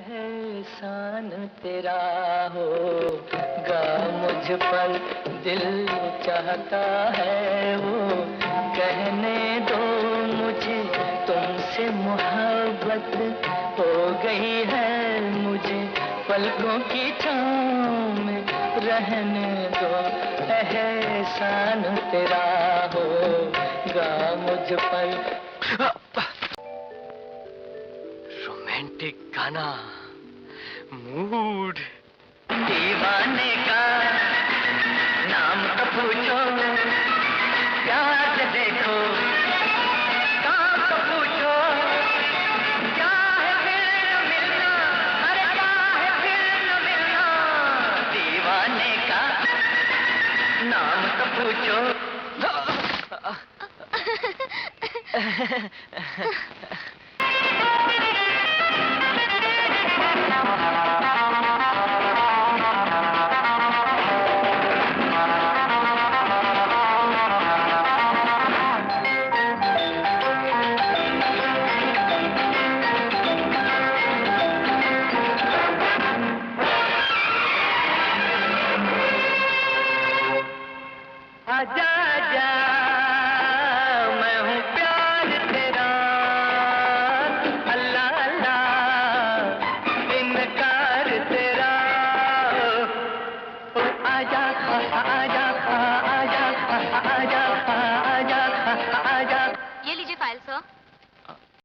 एहसान तेरा होगा मुझ पर, दिल चाहता है वो कहने दो मुझे, तुमसे मोहब्बत हो गई है मुझे, पलकों की छाँव में रहने दो। एहसान तेरा होगा मुझ पर। रोमांटिक गाना, मूड। दीवाने का नाम तो पूछो, प्यार से देखो, काम तो पूछो, क्या है फिर न मिलना, अरे क्या है फिर न मिलना। दीवाने का नाम तो पूछो। आजा